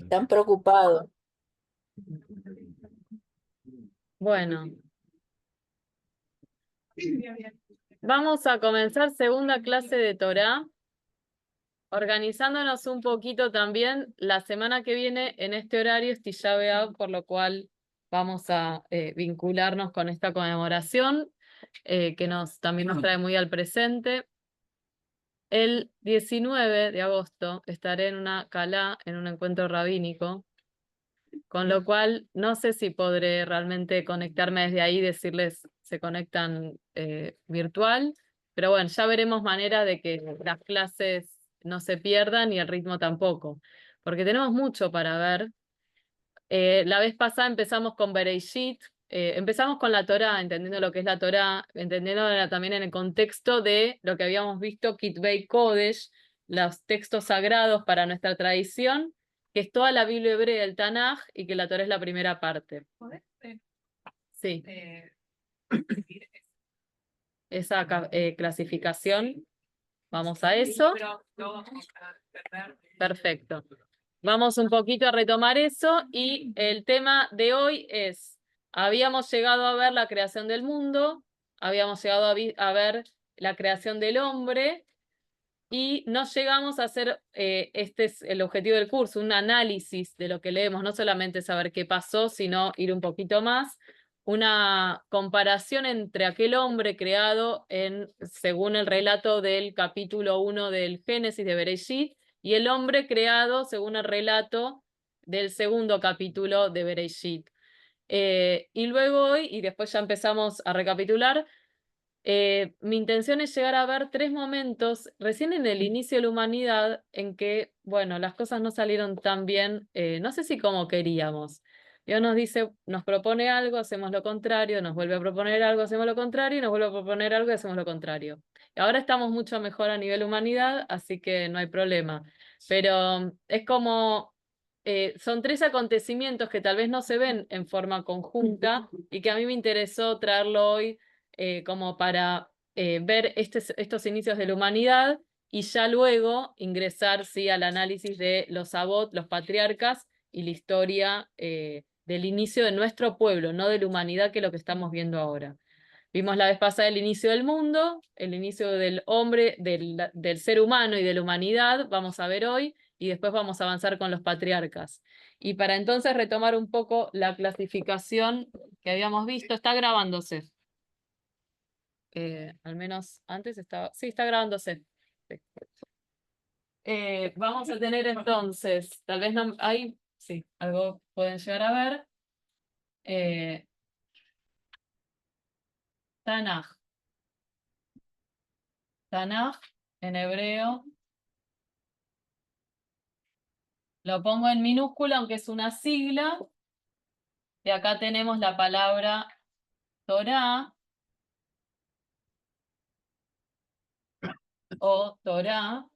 Están preocupados. Bueno, vamos a comenzar segunda clase de Torá, organizándonos un poquito también. La semana que viene en este horario es Tisha B'Av, por lo cual vamos a vincularnos con esta conmemoración que también nos trae muy al presente. El 19 de agosto estaré en una calá, en un encuentro rabínico, con lo cual no sé si podré realmente conectarme desde ahí y decirles se conectan virtual, pero bueno, ya veremos manera de que las clases no se pierdan y el ritmo tampoco, porque tenemos mucho para ver. La vez pasada empezamos con Bereishit, empezamos con la Torá, entendiendo lo que es la Torá, entendiéndola también en el contexto de lo que habíamos visto, Kitvei Kodesh, los textos sagrados para nuestra tradición, que es toda la Biblia hebrea, el Tanaj, y que la Torá es la primera parte. Sí. Esa clasificación, vamos a eso. Perfecto. Vamos un poquito a retomar eso y el tema de hoy es, habíamos llegado a ver la creación del mundo, habíamos llegado a ver la creación del hombre y no llegamos a hacer, este es el objetivo del curso, un análisis de lo que leemos, no solamente saber qué pasó, sino ir un poquito más, una comparación entre aquel hombre creado según el relato del capítulo 1 del Génesis de Bereshit, y el hombre creado según el relato del segundo capítulo de Bereshit. Y luego hoy, y después ya empezamos a recapitular, mi intención es llegar a ver 3 momentos, recién en el inicio de la humanidad, en que, bueno, las cosas no salieron tan bien, no sé si como queríamos. Dios nos dice, nos propone algo, hacemos lo contrario, nos vuelve a proponer algo, hacemos lo contrario, y nos vuelve a proponer algo y hacemos lo contrario. Y ahora estamos mucho mejor a nivel humanidad, así que no hay problema. Pero es como, son 3 acontecimientos que tal vez no se ven en forma conjunta y que a mí me interesó traerlo hoy como para ver estos inicios de la humanidad y ya luego ingresar sí, al análisis de los Abot, los patriarcas y la historia del inicio de nuestro pueblo, no de la humanidad, que es lo que estamos viendo ahora. Vimos la vez pasada el inicio del mundo, el inicio del hombre, del ser humano y de la humanidad, vamos a ver hoy, y después vamos a avanzar con los patriarcas. Y para entonces retomar un poco la clasificación que habíamos visto, está grabándose. Al menos antes estaba... Sí, está grabándose. Sí. Vamos a tener entonces, tal vez no... Ahí, sí, algo pueden llegar a ver. Tanaj. Tanaj, en hebreo. Lo pongo en minúscula, aunque es una sigla. Y acá tenemos la palabra Torá o Torá.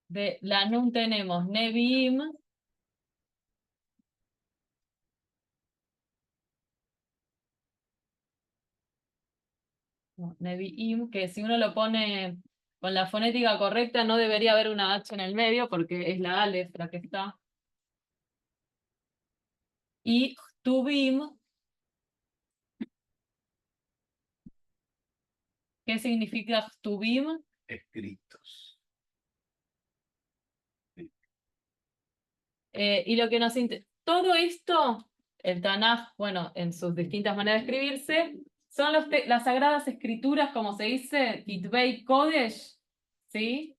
De la Nun tenemos Nevi'im. Nevi'im, que si uno lo pone con la fonética correcta no debería haber una H en el medio porque es la Aleph la que está. Y Ktubim, ¿qué significa Ktubim? Escritos. Y lo que todo esto, el Tanaj, bueno, en sus distintas maneras de escribirse, son las sagradas escrituras, como se dice, Kitvei Kodesh, ¿sí?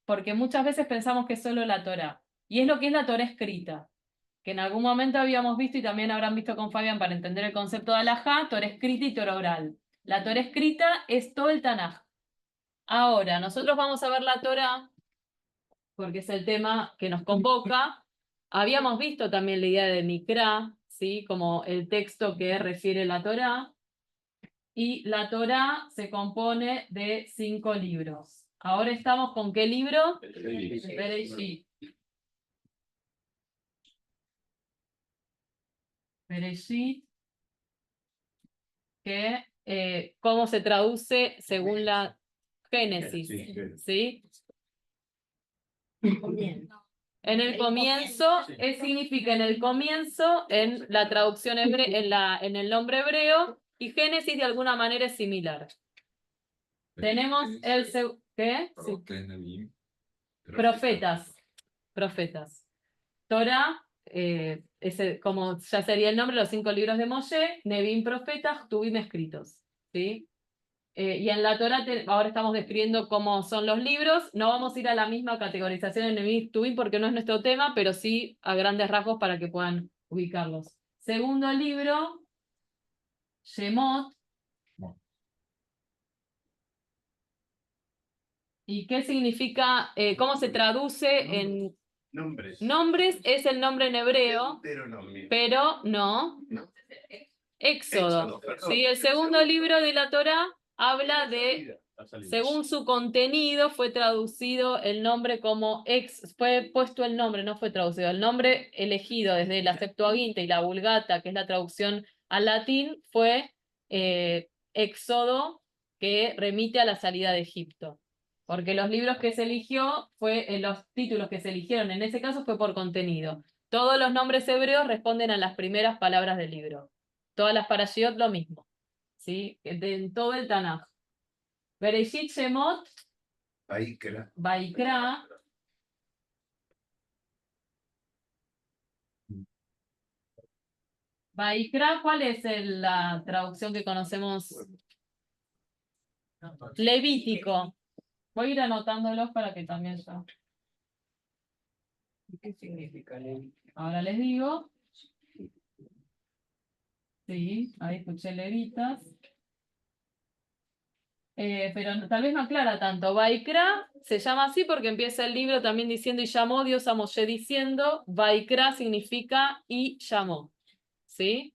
Porque muchas veces pensamos que es solo la Torá. Y es lo que es la Torá escrita, que en algún momento habíamos visto y también habrán visto con Fabián para entender el concepto de alajá, Torá escrita y Torá oral. La Torá escrita es todo el Tanaj. Ahora, nosotros vamos a ver la Torá, porque es el tema que nos convoca. Habíamos visto también la idea de Mikra, ¿sí? Como el texto que refiere la Torá. Y la Torá se compone de 5 libros. Ahora estamos con ¿qué libro? Bereshit. Bereshit, que cómo se traduce según la Génesis, ¿sí? En el comienzo, significa en el comienzo, en la traducción en el nombre hebreo, y Génesis de alguna manera es similar. Tenemos ¿qué? Sí. Profetas. Profetas. Torah, como ya sería el nombre, los 5 libros de Moshe, Nevim profetas, Tuvim escritos. ¿Sí? Y en la Torah ahora estamos describiendo cómo son los libros. No vamos a ir a la misma categorización en Nevim Tuvim porque no es nuestro tema, pero sí a grandes rasgos para que puedan ubicarlos. Segundo libro, Shemot. ¿Y qué significa? ¿Cómo se traduce en Nombres? nombres? Es el nombre en hebreo, pero no. Éxodo. Sí, el segundo libro de la Torá habla de, según su contenido, fue traducido el nombre como fue puesto el nombre, no fue traducido, el nombre elegido desde la Septuaginta y la Vulgata, que es la traducción al latín, fue Éxodo, que remite a la salida de Egipto. Porque los libros que se eligió, los títulos que se eligieron en ese caso fue por contenido. Todos los nombres hebreos responden a las primeras palabras del libro. Todas las parashiot lo mismo, ¿sí? En todo el Tanaj. Bereshit, Shemot, Vaikra. Vaikra, ¿cuál es la traducción que conocemos? Levítico. Voy a ir anotándolos para que también ya. ¿Qué significa Levítico? Ahora les digo. Sí, ahí escuché levitas. Pero tal vez no aclara tanto. Vaikra se llama así porque empieza el libro también diciendo y llamó Dios a Moshe diciendo. Vaikra significa y llamó. ¿Sí?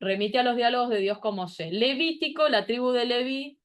Remite a los diálogos de Dios con Moshe. Levítico, la tribu de Leví,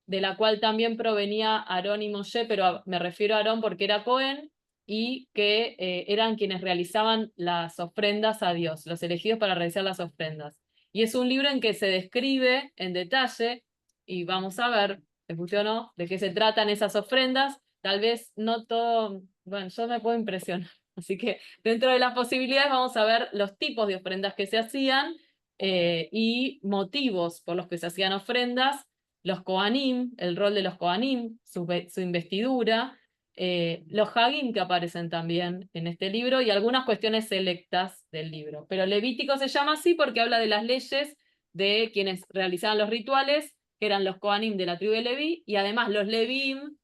de la cual también provenía Aarón y Moshe, pero me refiero a Aarón porque era Cohen y que eran quienes realizaban las ofrendas a Dios, los elegidos para realizar las ofrendas. Y es un libro en que se describe en detalle, y vamos a ver, ¿te guste o no?, de qué se tratan esas ofrendas. Tal vez no todo, bueno, yo me puedo impresionar. Así que dentro de las posibilidades vamos a ver los tipos de ofrendas que se hacían y motivos por los que se hacían ofrendas, los Kohanim, el rol de los Kohanim, su investidura, los Hagim que aparecen también en este libro y algunas cuestiones selectas del libro. Pero Levítico se llama así porque habla de las leyes de quienes realizaban los rituales, que eran los Kohanim de la tribu de Leví, y además los Levim,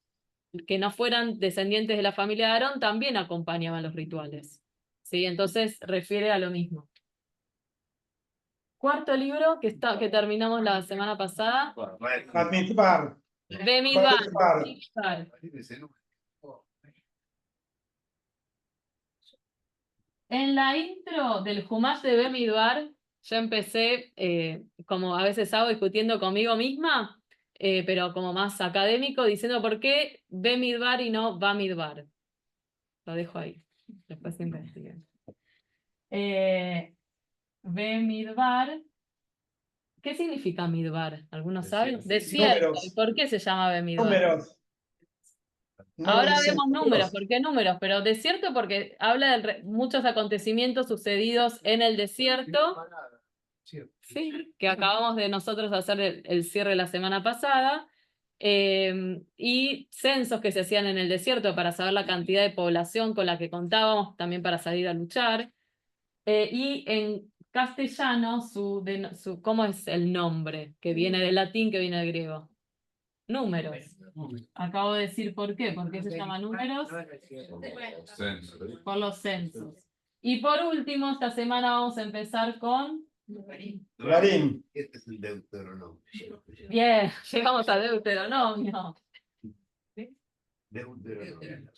que no fueran descendientes de la familia de Aarón, también acompañaban los rituales. ¿Sí? Entonces refiere a lo mismo. Cuarto libro que terminamos la semana pasada. Bamidbar. Bemidbar. En la intro del Humash de Bemidbar, yo empecé, como a veces hago, discutiendo conmigo misma, pero como más académico, diciendo por qué Bemidbar y no Bamidbar. Lo dejo ahí, después investiguen. Bemidbar. ¿Qué significa Midbar? ¿Algunos saben? Desierto. Números. ¿Y por qué se llama Bemidbar? Números. Ahora dice vemos números. números. ¿Por qué números? Pero desierto porque habla de muchos acontecimientos sucedidos en el desierto. Sí, que acabamos de nosotros hacer el cierre la semana pasada. Y censos que se hacían en el desierto para saber la cantidad de población con la que contábamos, también para salir a luchar. Y en castellano, ¿cómo es el nombre? Que viene del latín, que viene del griego. Números. Acabo de decir por qué. ¿Por qué se llama números? Por los censos. Y por último, esta semana vamos a empezar con Clarín. Este es el Deuteronomio. Bien, llegamos a Deuteronomio. Deuteronomio.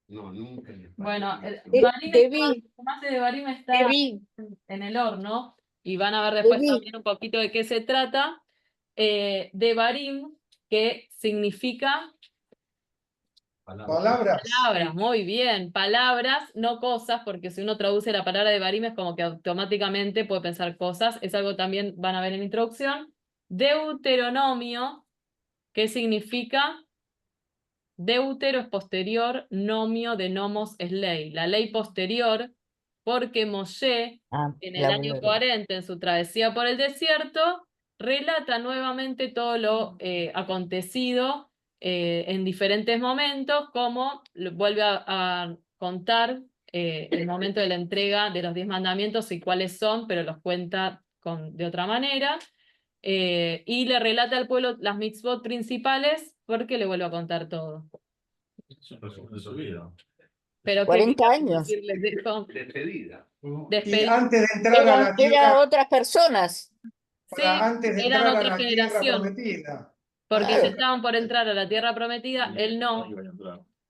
No, nunca. Bueno, Debbie, más de Barim está en el horno y van a ver después Debbie. también un poquito de qué se trata. De Barim, que significa Palabras. palabras, muy bien, palabras, no cosas, porque si uno traduce la palabra de Barim es como que automáticamente puede pensar cosas, es algo también van a ver en la introducción. Deuteronomio, que significa Deutero es posterior, nomio de nomos es ley. La ley posterior, porque Moshe, en el año 40, en su travesía por el desierto, relata nuevamente todo lo acontecido en diferentes momentos, como vuelve a contar el momento de la entrega de los 10 mandamientos y cuáles son, pero los cuenta de otra manera. Y le relata al pueblo las mitzvot principales porque le vuelve a contar todo. Es un resumen de su vida. Pero 40 años. Despedida. Y Despedida. antes de entrar a la Eran tierra, otras personas. Sí, antes de eran entrar a otra la tierra generación, prometida. porque Claro. ya estaban por entrar a la tierra prometida, él no,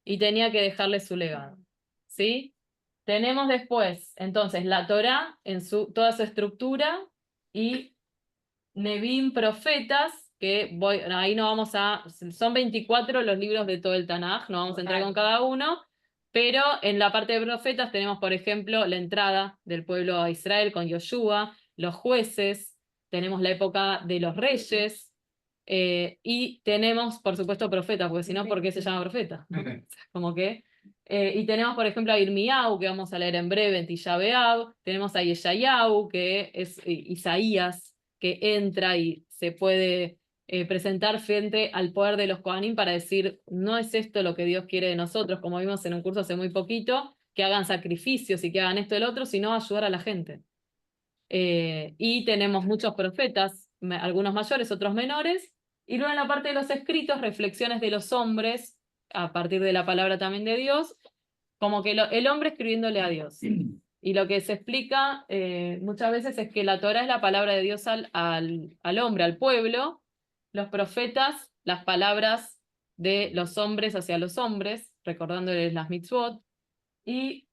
y tenía que dejarle su legado. ¿Sí? Tenemos después, entonces, la Torá en toda su estructura y Nebim, profetas, que ahí no vamos son 24 los libros de todo el Tanaj, no vamos a entrar con cada uno, pero en la parte de profetas tenemos, por ejemplo, la entrada del pueblo a Israel con Yoshua, los jueces, tenemos la época de los reyes, y tenemos, por supuesto, profetas, porque si no, ¿por qué se llama profeta? Como que... y tenemos, por ejemplo, a Irmiau, que vamos a leer en breve en Tisha B'Av, tenemos a Yeshayahu, que es Isaías, que entra y se puede presentar frente al poder de los Kohanim para decir, no es esto lo que Dios quiere de nosotros, como vimos en un curso hace muy poquito, que hagan sacrificios y que hagan esto y el otro, sino ayudar a la gente. Y tenemos muchos profetas, algunos mayores, otros menores, y luego en la parte de los escritos, reflexiones de los hombres, a partir de la palabra también de Dios, como que el hombre escribiéndole a Dios. Y lo que se explica muchas veces es que la Torá es la palabra de Dios al hombre, al pueblo, los profetas, las palabras de los hombres hacia los hombres, recordándoles las mitzvot, y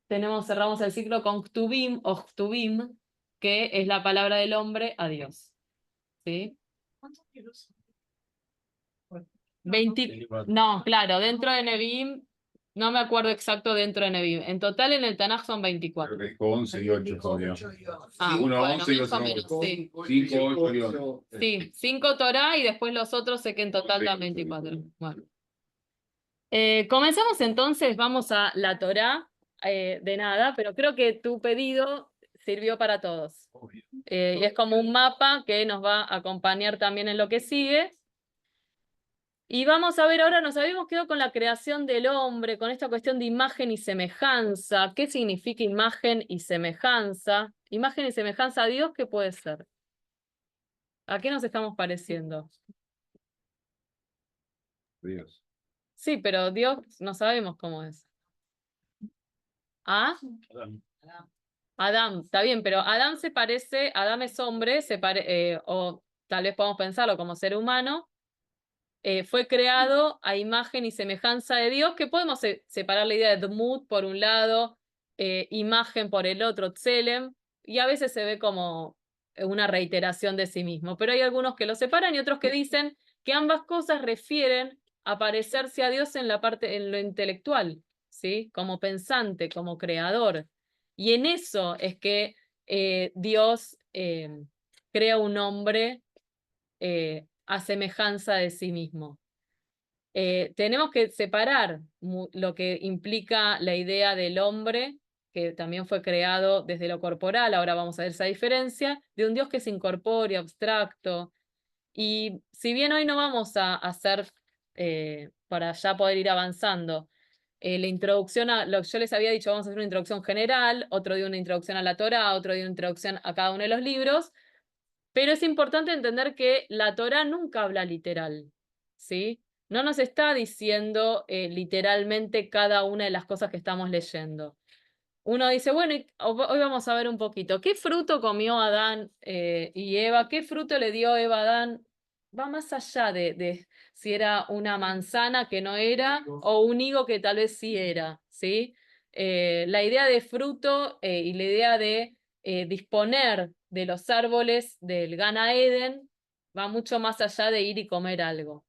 cerramos el ciclo con Ktubim o Ktubim, que es la palabra del hombre a Dios. ¿Sí? 20, no, claro, dentro de Nevi'im, no me acuerdo exacto dentro de Nevi'im. En total en el Tanaj son 24. Creo que es 11 y 8 todavía. Ah, Uno, bueno, 11 y más o otro menos, sí. 5, 8 y 8. Sí, 5 Torah y después los otros sé que en total dan 24. Bueno. Comenzamos entonces, vamos a la Torah, de nada, pero creo que tu pedido sirvió para todos. Y es como un mapa que nos va a acompañar también en lo que sigue. Y vamos a ver ahora, nos habíamos quedado con la creación del hombre, con esta cuestión de imagen y semejanza. ¿Qué significa imagen y semejanza? Imagen y semejanza a Dios, ¿qué puede ser? ¿A qué nos estamos pareciendo? Dios. Sí, pero Dios no sabemos cómo es. ¿Ah? Adán, está bien, pero Adán se parece, Adán es hombre, o tal vez podamos pensarlo como ser humano, fue creado a imagen y semejanza de Dios, que podemos separar la idea de Dmut por un lado, imagen por el otro, Tselem, y a veces se ve como una reiteración de sí mismo, pero hay algunos que lo separan y otros que dicen que ambas cosas refieren a parecerse a Dios en la parte, en lo intelectual, ¿sí? Como pensante, como creador. Y en eso es que Dios crea un hombre a semejanza de sí mismo. Tenemos que separar lo que implica la idea del hombre, que también fue creado desde lo corporal, ahora vamos a ver esa diferencia, de un Dios que es incorpóreo, abstracto. Y si bien hoy no vamos a hacer, para ya poder ir avanzando, la introducción a lo que yo les había dicho, vamos a hacer una introducción general, otro día una introducción a la Torá, otro día una introducción a cada uno de los libros, pero es importante entender que la Torá nunca habla literal, ¿sí? No nos está diciendo literalmente cada una de las cosas que estamos leyendo. Uno dice, bueno, hoy vamos a ver un poquito, ¿qué fruto comió Adán y Eva? ¿Qué fruto le dio Eva a Adán? Va más allá de si era una manzana que no era o un higo que tal vez sí era, ¿sí? La idea de fruto y la idea de disponer de los árboles del Gana Eden va mucho más allá de ir y comer algo.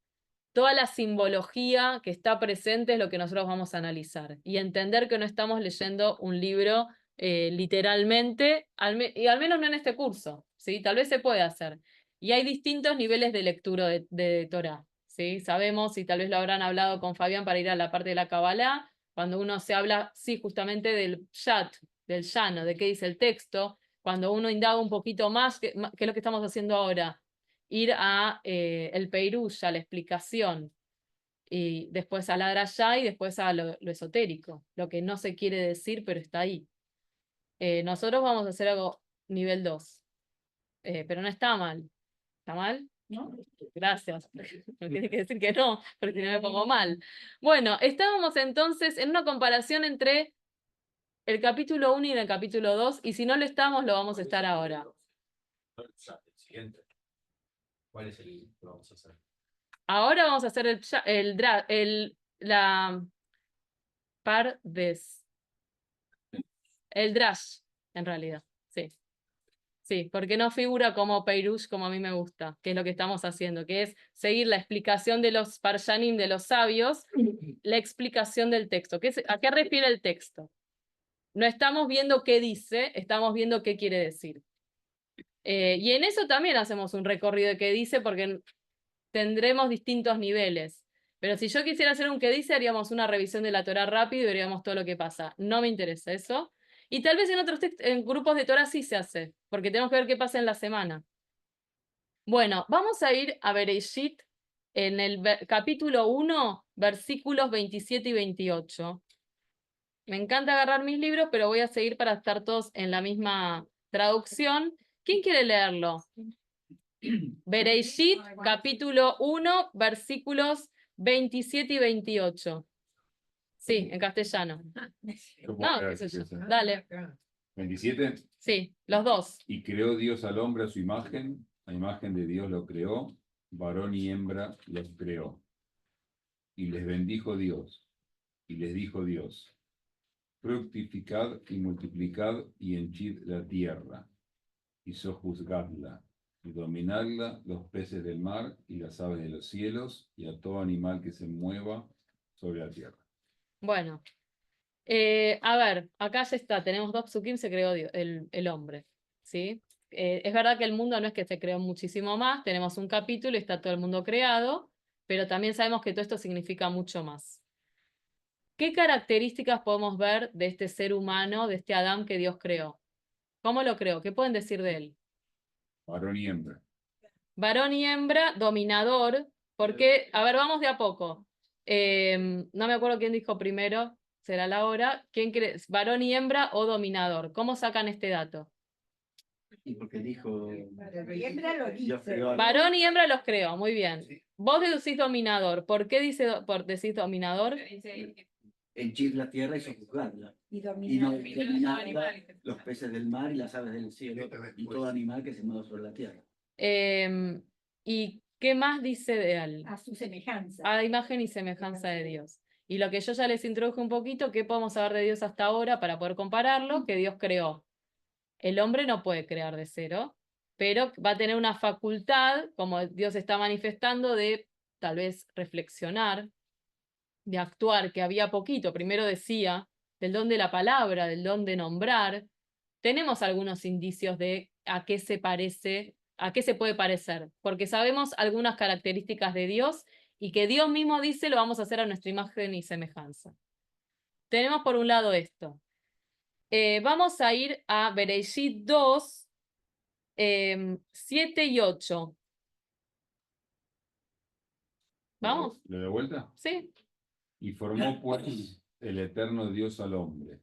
Toda la simbología que está presente es lo que nosotros vamos a analizar y entender que no estamos leyendo un libro literalmente, y al menos no en este curso, ¿sí? Tal vez se puede hacer. Y hay distintos niveles de lectura de Torá, ¿sí? ¿sí? Sabemos, y tal vez lo habrán hablado con Fabián para ir a la parte de la Kabbalah, cuando uno se habla, sí, justamente del Pshat, del llano, de qué dice el texto, cuando uno indaga un poquito más, que es lo que estamos haciendo ahora, ir a el Peirush, a la explicación, y después a la Drashá y después a lo esotérico, lo que no se quiere decir, pero está ahí. Nosotros vamos a hacer algo nivel 2, pero no está mal. ¿Está mal? ¿No? Gracias. Me tiene que decir que no, porque si no me pongo mal. Bueno, estábamos entonces en una comparación entre el capítulo 1 y el capítulo 2, y si no lo estamos, lo vamos a estar ahora. El siguiente. ¿Cuál es el que vamos a hacer? Ahora vamos a hacer la pardes. El drash, en realidad. Sí. Sí, porque no figura como Peirush como a mí me gusta, que es lo que estamos haciendo, que es seguir la explicación de los parshanim, de los sabios, la explicación del texto. ¿A qué refiere el texto? No estamos viendo qué dice, estamos viendo qué quiere decir. Y en eso también hacemos un recorrido de qué dice, porque tendremos distintos niveles. Pero si yo quisiera hacer un qué dice, haríamos una revisión de la Torah rápido y veríamos todo lo que pasa. No me interesa eso. Y tal vez en otros en grupos de Torah sí se hace, porque tenemos que ver qué pasa en la semana. Bueno, vamos a ir a Bereshit en el capítulo 1, versículos 27 y 28. Me encanta agarrar mis libros, pero voy a seguir para estar todos en la misma traducción. ¿Quién quiere leerlo? Bereshit, capítulo 1, versículos 27 y 28. Sí, en castellano. No, qué sé yo. Dale. 27. Sí, los dos. Y creó Dios al hombre a su imagen, a imagen de Dios lo creó, varón y hembra los creó. Y les bendijo Dios, y les dijo Dios, fructificad y multiplicad y henchid la tierra, y sojuzgadla, y dominadla los peces del mar y las aves de los cielos, y a todo animal que se mueva sobre la tierra. Bueno, a ver, acá ya está, tenemos dos psukim, se creó el hombre, ¿sí? Es verdad que el mundo no es que se creó muchísimo más, tenemos un capítulo y está todo el mundo creado, pero también sabemos que todo esto significa mucho más. ¿Qué características podemos ver de este ser humano, de este Adán que Dios creó? ¿Cómo lo creó? ¿Qué pueden decir de él? Varón y hembra. Varón y hembra, dominador, porque, a ver, vamos de a poco. No me acuerdo quién dijo primero, será la hora. ¿Quién cree? ¿Varón y hembra o dominador? ¿Cómo sacan este dato? Y porque dijo. Siempre lo Dios dice. creó al- Varón y hembra los creo, muy bien. Vos deducís dominador. ¿Por qué decís dominador? Henchid la tierra y sojuzgadla. Y Y no dominar. dominarla los peces del mar y las aves del cielo y todo animal que se mueva sobre la tierra. ¿Y qué más dice de él? A su semejanza. A imagen y semejanza de Dios. Y lo que yo ya les introduje un poquito, ¿qué podemos saber de Dios hasta ahora para poder compararlo? Que Dios creó. El hombre no puede crear de cero, pero va a tener una facultad, como Dios está manifestando, de tal vez reflexionar, de actuar, que había poquito. Primero decía del don de la palabra, del don de nombrar. Tenemos algunos indicios de a qué se parece, a qué se puede parecer, porque sabemos algunas características de Dios y que Dios mismo dice lo vamos a hacer a nuestra imagen y semejanza. Tenemos por un lado esto. Vamos a ir a Bereshit 2, 7 y 8. ¿Vamos? ¿Lo de vuelta? Sí. Y formó pues el eterno Dios al hombre,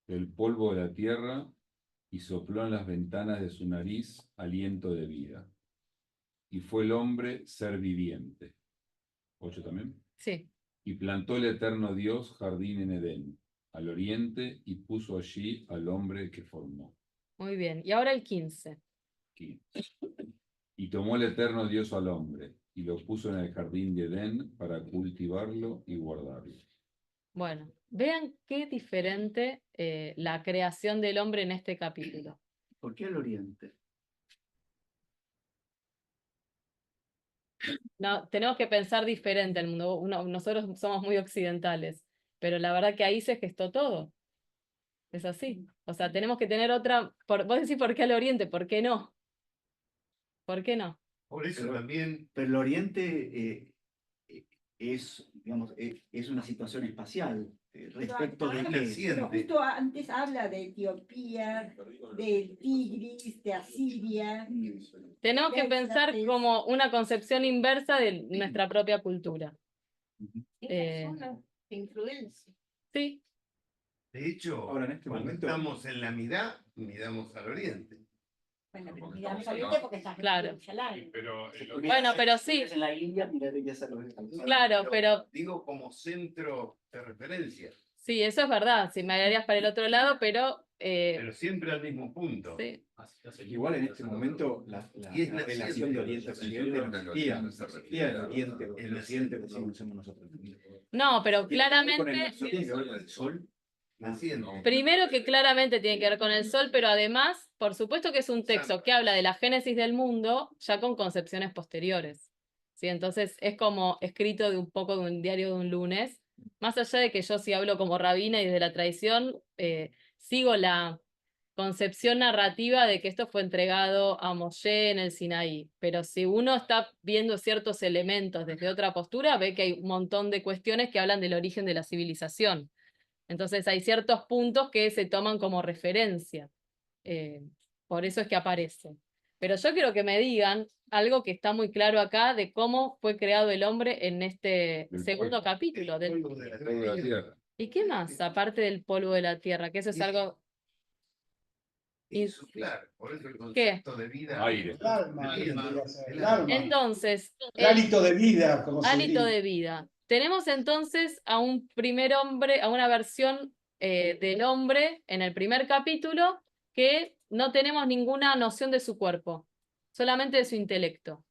del polvo de la tierra, y sopló en las ventanas de su nariz aliento de vida. Y fue el hombre ser viviente. 8 también. Sí. Y plantó el eterno Dios jardín en Edén, al oriente, y puso allí al hombre que formó. Muy bien. Y ahora el 15. Aquí. Y tomó el eterno Dios al hombre, y lo puso en el jardín de Edén para cultivarlo y guardarlo. Bueno, vean qué diferente la creación del hombre en este capítulo. ¿Por qué al oriente? No, tenemos que pensar diferente el mundo. Nosotros somos muy occidentales, pero la verdad que ahí se gestó todo. Es así. O sea, tenemos que tener otra. Vos decís por qué al oriente, ¿por qué no? ¿Por qué no? Por eso también Pero el oriente es, digamos, es una situación espacial. ¿Respecto de Pero qué? Naciente. justo antes habla de Etiopía, del Tigris, de Asiria. Tenemos que pensar Éufrates. como una concepción inversa de nuestra propia cultura. Influencia. Sí, De hecho, Ahora, en este cuando momento- estamos en la mirada, miramos al oriente. Bueno, pero miramos al oriente porque estás Claro. en Jerusalén. Bueno, pero sí. En la India, mirá de qué hacer los descalzos. claro, pero Digo como centro de referencia, sí, eso es verdad. Si me harías para el otro lado, pero pero siempre al mismo punto. sí. Igual en este momento la Y es la naciente. relación de Oriente Occidente no existía. No No existía el Oriente, el Occidente que naciente. conocemos nosotros. No, pero ¿Tiene que ver con el- claramente, ¿no tiene que ver con el sol? Naciente. primero que claramente tiene que ver con el sol, pero además, por supuesto que es un texto que habla de la génesis del mundo ya con concepciones posteriores. ¿Sí? Entonces es como escrito de un poco de un diario de un lunes. Más allá de que yo sí hablo como rabina y desde la tradición, sigo la concepción narrativa de que esto fue entregado a Moshe en el Sinaí. Pero si uno está viendo ciertos elementos desde otra postura, ve que hay un montón de cuestiones que hablan del origen de la civilización. Entonces hay ciertos puntos que se toman como referencia. Por eso es que aparece. Pero yo quiero que me digan algo que está muy claro acá de cómo fue creado el hombre en este Del segundo polvo. capítulo. El polvo de la Todo de la tierra. tierra. ¿Y qué más? Aparte del polvo de la tierra, que eso es algo... Insuflar, por eso el concepto de vida. Aire. El alma, El alma. vendría a ser, el El alma. Entonces, El hálito de vida, como se hálito dice. de vida. Tenemos entonces a un primer hombre, a una versión del hombre en el primer capítulo que no tenemos ninguna noción de su cuerpo, solamente de su intelecto.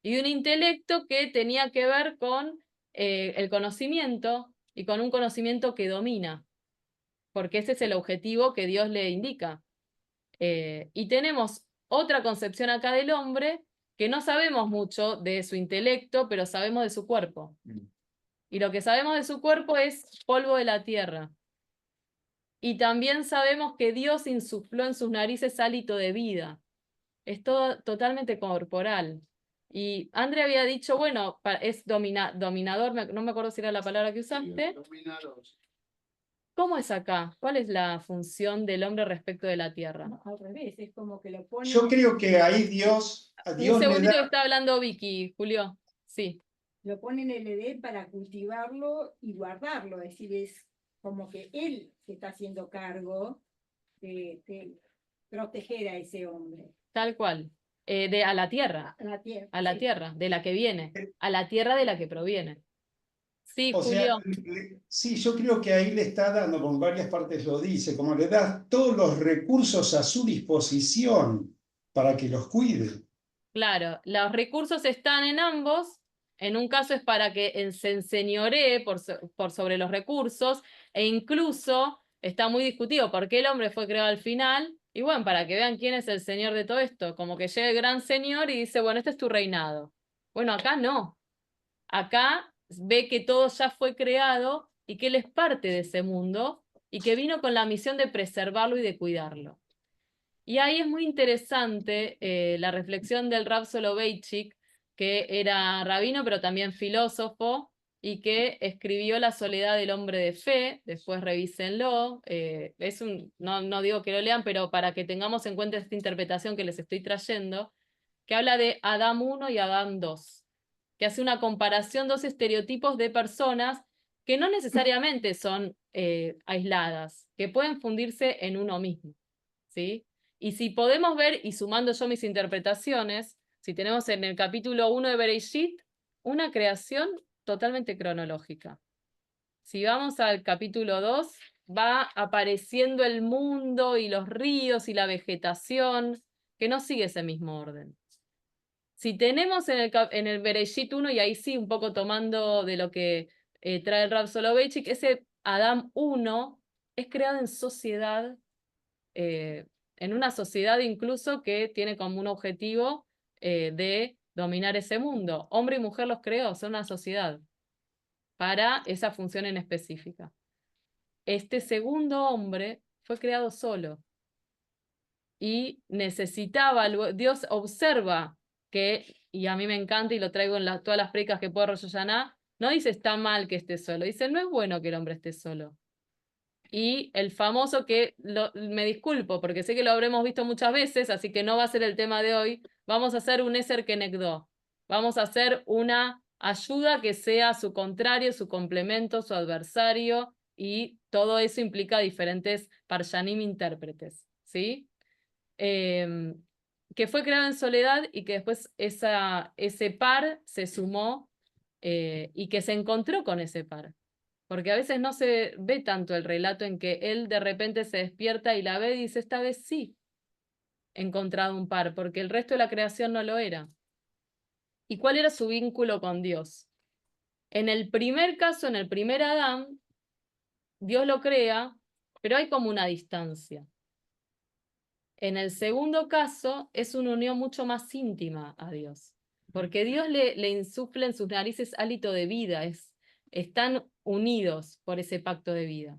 Y un intelecto que tenía que ver con el conocimiento y con un conocimiento que domina, porque ese es el objetivo que Dios le indica. Y tenemos otra concepción acá del hombre que no sabemos mucho de su intelecto, pero sabemos de su cuerpo. Y lo que sabemos de su cuerpo es polvo de la tierra. Y también sabemos que Dios insufló en sus narices hálito de vida. Es todo totalmente corporal. Y André había dicho, bueno, es dominador, no me acuerdo si era la palabra que usaste. ¿Cómo es acá? ¿Cuál es la función del hombre respecto de la tierra? No, al revés, es como que lo pone. Yo creo que ahí Dios, a Un Dios le segundito que da, está hablando Vicky, Julio. Sí. Lo pone en el Edén para cultivarlo y guardarlo. Es decir, es como que él se está haciendo cargo de proteger a ese hombre. Tal cual. A la tierra. A la tierra. A la sí. tierra, de la que viene. A la tierra de la que proviene. Sí, o sea, Julio. sí, yo creo que ahí le está dando, por varias partes lo dice, como le da todos los recursos a su disposición para que los cuide. Claro, los recursos están en ambos. En un caso es para que se enseñoree por sobre los recursos, e incluso está muy discutido por qué el hombre fue creado al final. Y bueno, para que vean quién es el señor de todo esto, como que llega el gran señor y dice, bueno, este es tu reinado. Bueno, acá no. Acá ve que todo ya fue creado y que él es parte de ese mundo y que vino con la misión de preservarlo y de cuidarlo. Y ahí es muy interesante la reflexión del Rav Soloveitchik, que era rabino pero también filósofo y que escribió La soledad del hombre de fe. Después revísenlo. No digo que lo lean, pero para que tengamos en cuenta esta interpretación que les estoy trayendo, que habla de Adán 1 y Adán 2, que hace una comparación, dos estereotipos de personas que no necesariamente son aisladas, que pueden fundirse en uno mismo, ¿sí? Y si podemos ver, y sumando yo mis interpretaciones, si tenemos en el capítulo 1 de Bereshit, una creación totalmente cronológica. Si vamos al capítulo 2, va apareciendo el mundo y los ríos y la vegetación, que no sigue ese mismo orden. Si tenemos en el Bereshit 1, y ahí sí, un poco tomando de lo que trae el Rav Soloveitchik, ese Adán 1 es creado en sociedad, en una sociedad incluso que tiene como un objetivo de dominar ese mundo. Hombre y mujer los creó, son una sociedad para esa función en específica. Este segundo hombre fue creado solo y necesitaba, Dios observa que, y a mí me encanta y lo traigo en todas las predicas que puedo Rosh Hashanah, No dice está mal que esté solo, dice no es bueno que el hombre esté solo. Y el famoso que, me disculpo porque sé que lo habremos visto muchas veces, así que no va a ser el tema de hoy, vamos a hacer un Eser Kenegdo. Vamos a hacer una ayuda que sea su contrario, su complemento, su adversario, y todo eso implica diferentes parshanim intérpretes, ¿sí? Que fue creado en soledad y que después ese par se sumó y que se encontró con ese par. Porque a veces no se ve tanto el relato en que él de repente se despierta y la ve y dice, esta vez sí he encontrado un par, porque el resto de la creación no lo era. ¿Y cuál era su vínculo con Dios? En el primer caso, en el primer Adán, Dios lo crea, pero hay como una distancia. En el segundo caso, es una unión mucho más íntima a Dios, porque Dios le insufla en sus narices hálito de vida, están unidos por ese pacto de vida.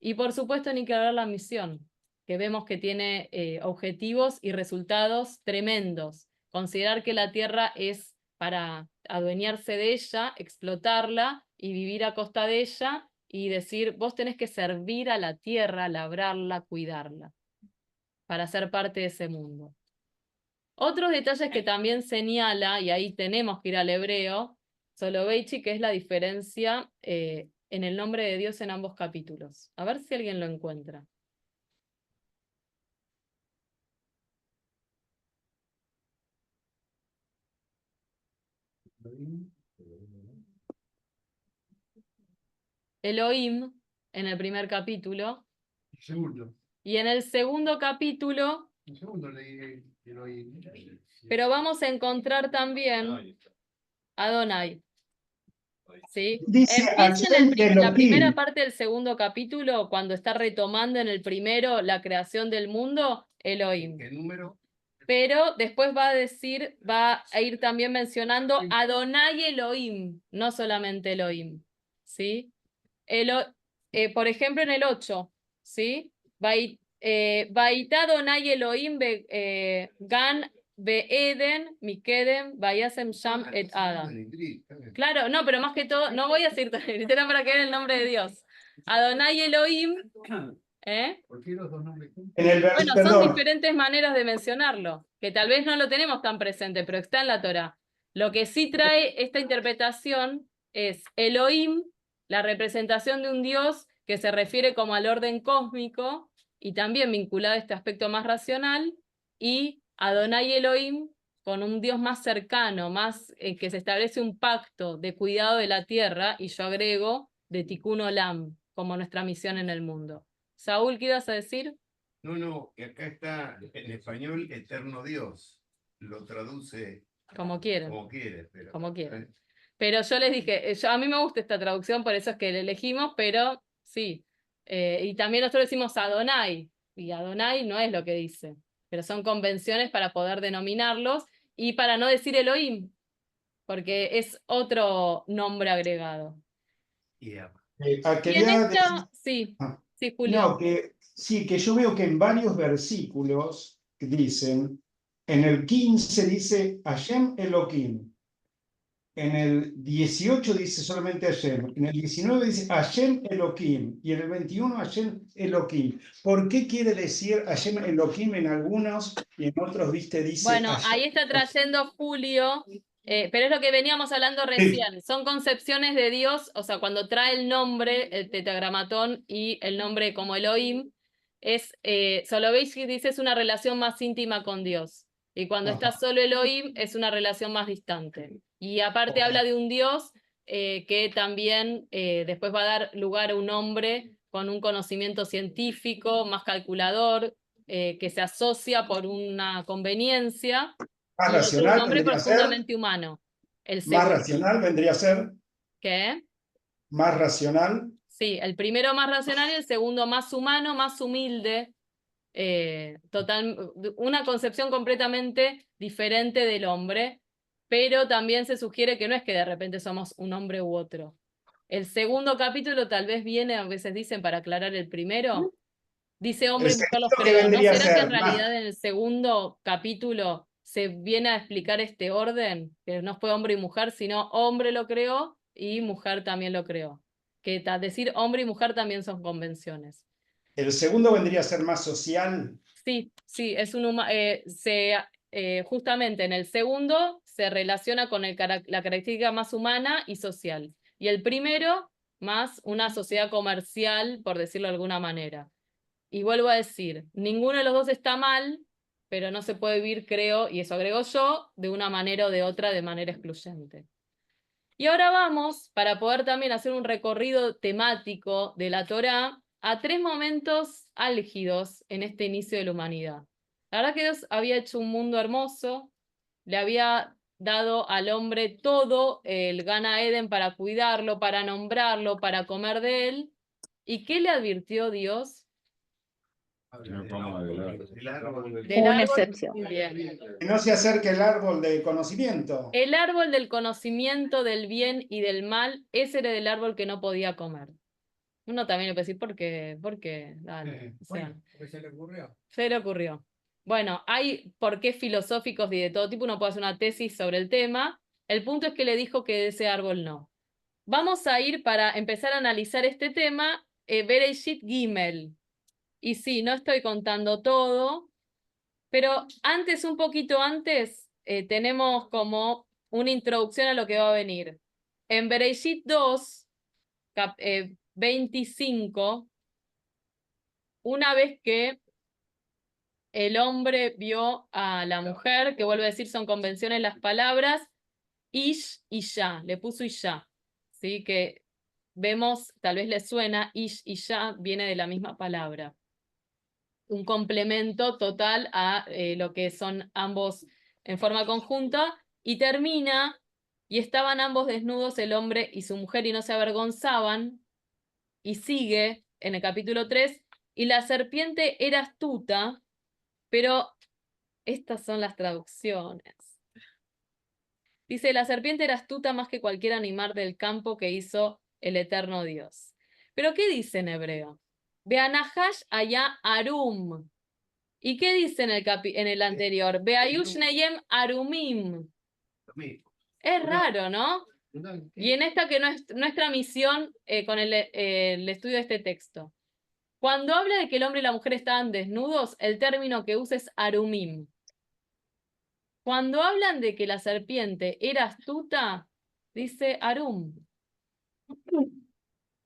Y por supuesto ni que hablar la misión, que vemos que tiene objetivos y resultados tremendos. Considerar que la tierra es para adueñarse de ella, explotarla y vivir a costa de ella, y decir, vos tenés que servir a la tierra, labrarla, cuidarla, para ser parte de ese mundo. Otros detalles que también señala, y ahí tenemos que ir al hebreo, Soloveitchik, que es la diferencia en el nombre de Dios en ambos capítulos. A ver si alguien lo encuentra. Elohim, en el primer capítulo. Segundo. Y en el segundo capítulo, El segundo leí Elohim. pero vamos a encontrar también Adonai. ¿Sí? Dice Empieza en Hashem la primera Elohim. parte del segundo capítulo, cuando está retomando en el primero la creación del mundo, Elohim. ¿Qué número? Pero después va a decir, va a ir también mencionando Adonai Elohim, no solamente Elohim, ¿sí? Por ejemplo, en el 8, ¿sí? Vaitá Adonai Elohim Gan Beeden Mikedem Vayasem Sham et Adam. Claro, no, pero más que todo, no voy a decir era para que vean el nombre de Dios. Adonai Elohim, ¿eh? ¿Por qué los dos nombres? En el Bueno, son perdón, diferentes maneras de mencionarlo, que tal vez no lo tenemos tan presente, pero está en la Torá. Lo que sí trae esta interpretación es Elohim, la representación de un Dios que se refiere como al orden cósmico y también vinculado a este aspecto más racional, y Adonai Elohim con un Dios más cercano, más que se establece un pacto de cuidado de la tierra, y yo agrego de Tikkun Olam, como nuestra misión en el mundo. Saúl, ¿qué ibas a decir? No, que acá está en español Eterno Dios. Lo traduce Como quieren. como quiere. Pero, Como quieran. Pero yo les dije, a mí me gusta esta traducción, por eso es que la elegimos, pero sí. Y también nosotros decimos Adonai, y Adonai no es lo que dice, pero son convenciones para poder denominarlos y para no decir Elohim, porque es otro nombre agregado. y ah, Y en quería decir- esto, sí, ah, sí, Julio. no, que sí, que yo veo que en varios versículos dicen, en el 15 dice Hashem Elohim, en el 18 dice solamente Hashem, en el 19 dice Hashem Elohim, y en el 21 Hashem Elohim. ¿Por qué quiere decir Hashem Elohim en algunos y en otros, viste, dice Bueno, Hashem? ahí está trayendo Julio, pero es lo que veníamos hablando Sí. recién. Son concepciones de Dios, o sea, cuando trae el nombre, el tetragramatón y el nombre como Elohim, Soloveitchik dice es una relación más íntima con Dios. Y cuando está Ajá. solo Elohim es una relación más distante. Y aparte habla de un Dios que también después va a dar lugar a un hombre con un conocimiento científico, más calculador, que se asocia por una conveniencia, Más y otro un racional hombre vendría a ser, profundamente humano. El más segundo. racional vendría a ser, ¿Qué? más racional. Sí, el primero más racional y el segundo más humano, más humilde. Una concepción completamente diferente del hombre, pero también se sugiere que no es que de repente somos un hombre u otro. El segundo capítulo tal vez viene, a veces dicen, para aclarar el primero, dice hombre y El mujer los segundo que creó. ¿No vendría a será que en ser realidad más, en el segundo capítulo se viene a explicar este orden? Que no fue hombre y mujer, sino hombre lo creó y mujer también lo creó. Que decir hombre y mujer también son convenciones. El segundo vendría a ser más social. Sí, sí, es justamente en el segundo se relaciona con la característica más humana y social. Y el primero, más una sociedad comercial, por decirlo de alguna manera. Y vuelvo a decir, ninguno de los dos está mal, pero no se puede vivir, creo, y eso agrego yo, de una manera o de otra, de manera excluyente. Y ahora vamos, para poder también hacer un recorrido temático de la Torá, a 3 momentos álgidos en este inicio de la humanidad. La verdad que Dios había hecho un mundo hermoso, le había dado al hombre todo el Gana Eden para cuidarlo, para nombrarlo, para comer de él. ¿Y qué le advirtió Dios? No coma del árbol. Del Una árbol. excepción. Bien. Que no se acerque el árbol del conocimiento. El árbol del conocimiento del bien y del mal, ese era el árbol que no podía comer. Uno también le puede decir, ¿por qué? ¿Por qué? Dale. O sea, porque se le ocurrió. se le ocurrió. Bueno, hay porqués filosóficos y de todo tipo, uno puede hacer una tesis sobre el tema. El punto es que le dijo que de ese árbol no. Vamos a ir para empezar a analizar este tema, Bereshit Gimel. Y sí, no estoy contando todo, pero antes, un poquito antes, tenemos como una introducción a lo que va a venir. En Bereshit 2, 25, una vez que el hombre vio a la mujer, que vuelve a decir, son convenciones las palabras, Ish y Ya, le puso Isha, ¿sí? Que vemos, tal vez les suena, Ish y Ya viene de la misma palabra. Un complemento total a lo que son ambos en forma conjunta, y termina, y estaban ambos desnudos, el hombre y su mujer, y no se avergonzaban, y sigue en el capítulo 3, y la serpiente era astuta, pero estas son las traducciones. Dice, la serpiente era astuta más que cualquier animal del campo que hizo el eterno Dios. ¿Pero qué dice en hebreo? Beanahash allá arum. ¿Y qué dice en el anterior? Beayush neyem arumim. Es raro, ¿no? Y en esta que no es nuestra misión con el estudio de este texto. Cuando habla de que el hombre y la mujer estaban desnudos, el término que usa es arumim. Cuando hablan de que la serpiente era astuta, dice arum.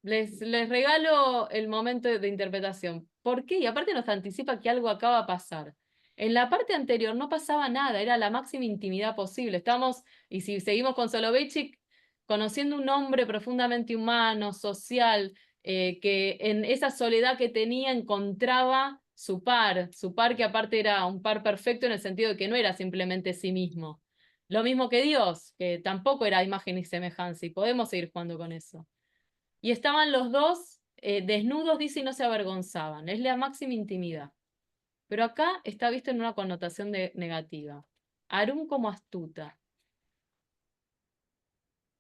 Les regalo el momento de interpretación. ¿Por qué? Y aparte nos anticipa que algo acaba de pasar. En la parte anterior no pasaba nada, era la máxima intimidad posible. Estamos, y si seguimos con Soloveitchik, conociendo un hombre profundamente humano, social, que en esa soledad que tenía encontraba su par que aparte era un par perfecto en el sentido de que no era simplemente sí mismo. Lo mismo que Dios, que tampoco era imagen y semejanza, y podemos seguir jugando con eso. Y estaban los dos desnudos, dice, y no se avergonzaban. Es la máxima intimidad. Pero acá está visto en una connotación negativa. Arum como astuta.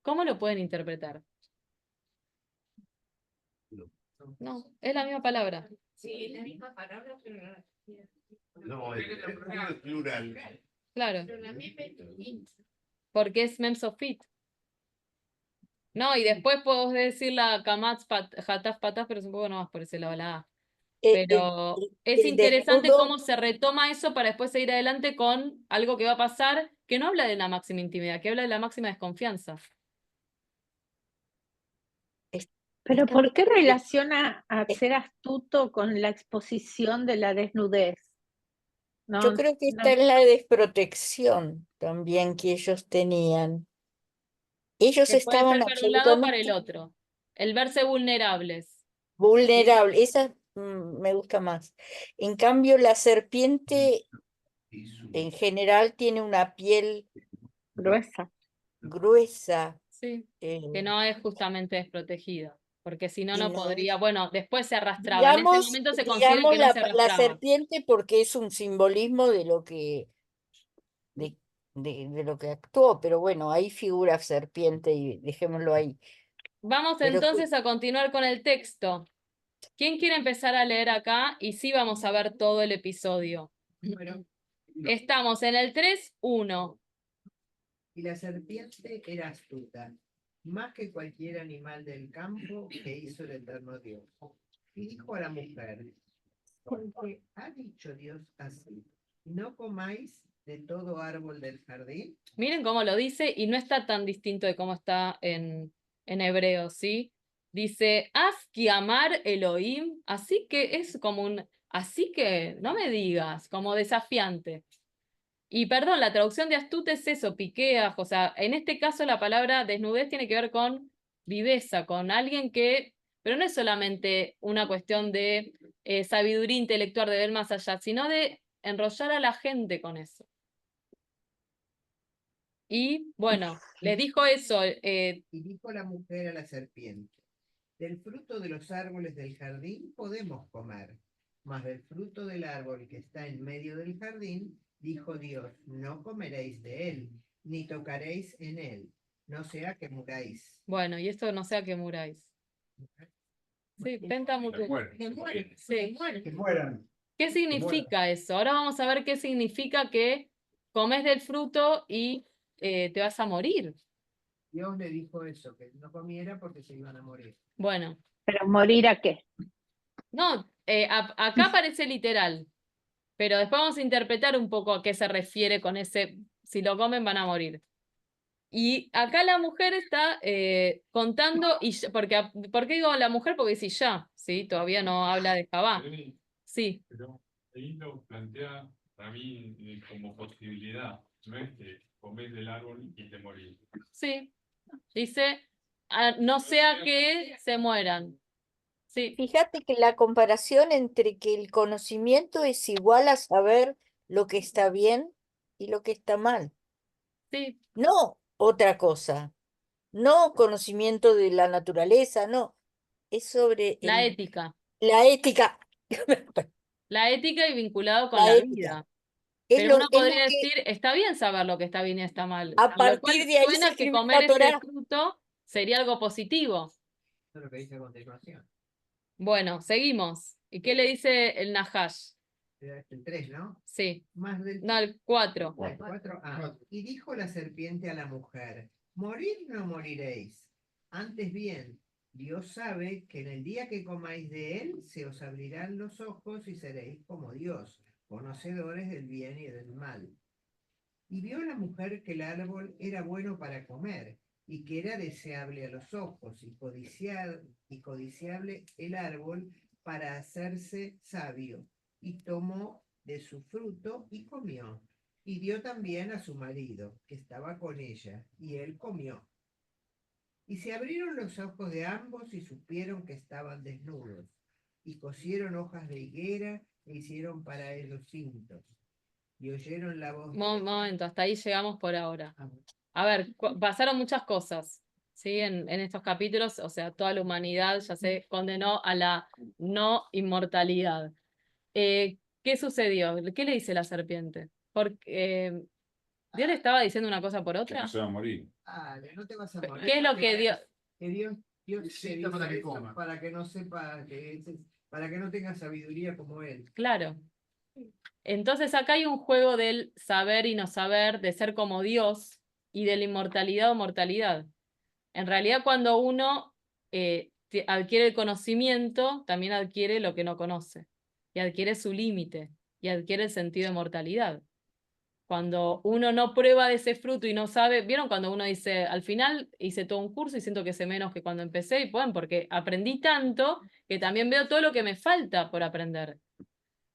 ¿Cómo lo pueden interpretar? No, es la misma palabra. Sí, es la misma palabra, pero No, es plural. Claro, la misma. porque es Memsofit. No, y después podemos decir la Kamatz Hataf Pataf, pero supongo no vas por ese lado, la A. Pero es interesante cómo se retoma eso para después seguir adelante con algo que va a pasar, que no habla de la máxima intimidad, que habla de la máxima desconfianza. Pero ¿por qué relaciona a ser astuto con la exposición de la desnudez? No, Yo creo que está en la desprotección también que ellos tenían. Ellos Que puede estaban ser para un lado o para el absolutamente otro. El verse vulnerables. vulnerables. Esa me gusta más. En cambio, la serpiente en general tiene una piel gruesa. gruesa. Sí, que no es justamente desprotegida. Porque si no, Y no no podría. es, Bueno, después se arrastraba. En ese momento se considera digamos que no se la arrastraba. serpiente porque es un simbolismo de lo que de lo que actuó, pero bueno, ahí figura serpiente y dejémoslo ahí. Vamos Pero entonces a continuar con el texto. ¿Quién quiere empezar a leer acá? Y sí vamos a ver todo el episodio. Bueno, Estamos en el 3:1. y la serpiente era astuta, más que cualquier animal del campo que hizo el eterno Dios. Y dijo a la mujer, porque ha dicho Dios así, no comáis de todo árbol del jardín. Miren cómo lo dice y no está tan distinto de cómo está en hebreo, ¿sí? Dice, haz que amar Elohim, así que es como así que, no me digas, como desafiante. Y perdón, la traducción de astuta es eso, piquea, o sea, en este caso la palabra desnudez tiene que ver con viveza, con alguien que, pero no es solamente una cuestión de sabiduría intelectual de ver más allá, sino de enrollar a la gente con eso. Y bueno, les dijo eso. Y dijo la mujer a la serpiente, del fruto de los árboles del jardín podemos comer, mas del fruto del árbol que está en medio del jardín, dijo Dios, no comeréis de él, ni tocaréis en él, no sea que muráis. Bueno, y esto no sea que muráis. Sí, Se muere. Sí. Que mueran. ¿Qué significa eso? Ahora vamos a ver qué significa que comes del fruto y te vas a morir. Dios le dijo eso, que no comiera porque se iban a morir. Bueno, ¿Pero morir a qué? no, acá parece literal, pero después vamos a interpretar un poco a qué se refiere con ese, si lo comen van a morir. Y acá la mujer está contando, ¿por qué digo la mujer? Porque dice ya, ¿sí? Todavía no habla de Jabá. Sí. Pero ahí lo plantea para mí como posibilidad, no es que comes del árbol y te morís. Sí, dice, no sea que se mueran. Sí, Fíjate que la comparación entre que el conocimiento es igual a saber lo que está bien y lo que está mal. sí, No otra cosa. No conocimiento de la naturaleza, no. Es sobre la ética. la ética. La ética y vinculado con La la ética. vida. Es Pero uno lo podría que decir, está bien saber lo que está bien y está mal. a Lo cual partir de ahí se suena que escribió comer la ese Torá. fruto sería algo positivo. Eso es lo que dice a continuación. Bueno, seguimos. ¿Y qué le dice el Nahash? El 3, ¿no? Sí. Más del No, el 4. el 4. Y dijo la serpiente a la mujer, morir no moriréis. Antes bien, Dios sabe que en el día que comáis de él, se os abrirán los ojos y seréis como Dios, conocedores del bien y del mal. Y vio la mujer que el árbol era bueno para comer, y que era deseable a los ojos, y codiciable el árbol para hacerse sabio. Y tomó de su fruto y comió. Y dio también a su marido, que estaba con ella, y él comió. Y se abrieron los ojos de ambos y supieron que estaban desnudos. Y cosieron hojas de higuera e hicieron para ellos cintos. Y oyeron la voz. Momento, hasta ahí llegamos por ahora. A ver, pasaron muchas cosas, ¿sí? En estos capítulos, o sea, toda la humanidad ya se condenó a la no inmortalidad. ¿Qué sucedió? ¿Qué le dice la serpiente? Porque Dios le estaba diciendo una cosa por Que otra. no se va a morir. No te vas a morir. ¿Qué es lo que Dios? Que Dios te Sí, dice para que eso coma. para que no sepa, para que no tenga sabiduría como él. Claro. Entonces acá hay un juego del saber y no saber, de ser como Dios y de la inmortalidad o mortalidad. En realidad cuando uno adquiere el conocimiento, también adquiere lo que no conoce. Y adquiere su límite. Y adquiere el sentido de mortalidad. Cuando uno no prueba de ese fruto y no sabe, ¿vieron cuando uno dice, al final hice todo un curso y siento que sé menos que cuando empecé? Y bueno, porque aprendí tanto que también veo todo lo que me falta por aprender.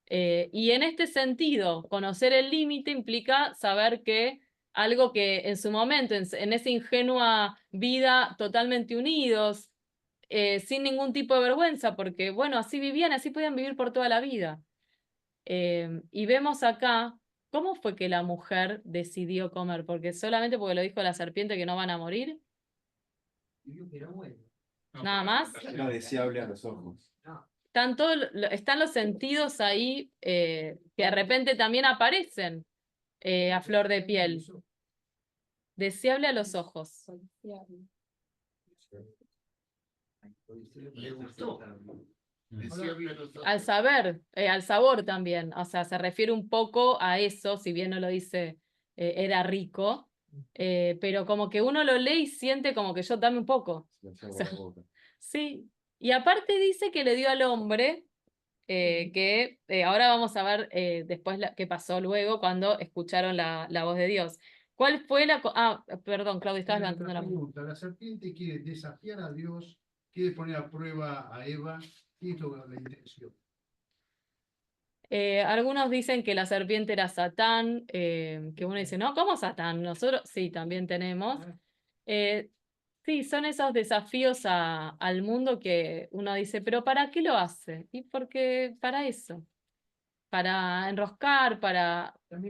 Y en este sentido, conocer el límite implica saber que algo que en su momento, en esa ingenua vida totalmente unidos, sin ningún tipo de vergüenza, porque bueno, así vivían, así podían vivir por toda la vida. Y vemos acá cómo fue que la mujer decidió comer, porque solamente porque lo dijo la serpiente que no van a morir. Nada más. Era deseable a los ojos. Están los sentidos ahí que de repente también aparecen a flor de piel. Deseable a los ojos. Le gustó. Deseable a los ojos. Al saber, al sabor también. O sea, se refiere un poco a eso, si bien no lo dice era rico, pero como que uno lo lee y siente como que yo dame un poco. Sí, y aparte dice que le dio al hombre, que ahora vamos a ver después qué pasó luego cuando escucharon la voz de Dios. ¿Cuál fue la... perdón, Claudia, estabas levantando la mano. La serpiente quiere desafiar a Dios, quiere poner a prueba a Eva, ¿qué es la intención? Algunos dicen que la serpiente era Satán, que uno dice, no, ¿cómo Satán? Nosotros sí, también tenemos. Sí, son esos desafíos al mundo que uno dice, pero ¿para qué lo hace? Y porque para eso, para enroscar,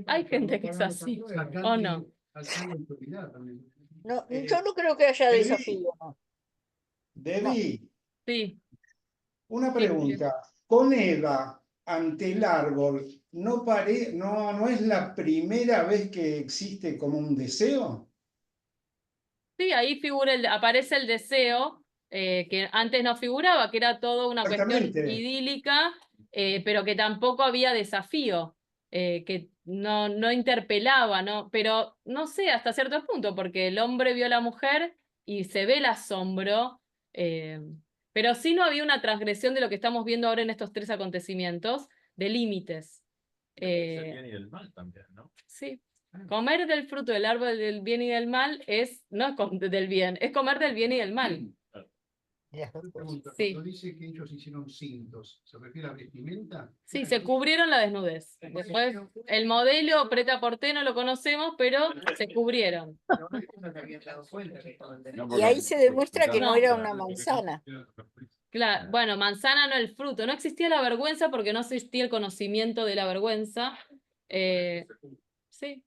Hay gente que es así, ¿o no? No, yo no creo que haya desafío, ¿no? Debbie, Sí. una pregunta. Con Eva ante el árbol, ¿no es la primera vez que existe como un deseo? Sí, ahí aparece el deseo, que antes no figuraba, que era todo una cuestión Exactamente. idílica, pero que tampoco había desafío, que no interpelaba, ¿no? Pero no sé, hasta cierto punto, porque el hombre vio a la mujer y se ve el asombro, pero sí no había una transgresión de lo que estamos viendo ahora en estos tres acontecimientos, de límites. El bien y el mal también, ¿no? Sí. Comer del fruto del árbol del bien y del mal no es del bien, es comer del bien y del mal. Pregunta, Sí. cuando dice que ellos hicieron cintos, ¿se refiere a vestimenta? Sí, se cubrieron la desnudez. Después, el modelo preta porté no lo conocemos, pero se cubrieron. Y ahí se demuestra que no era una manzana. Claro, bueno, manzana no el fruto. No existía la vergüenza porque no existía el conocimiento de la vergüenza. Sí.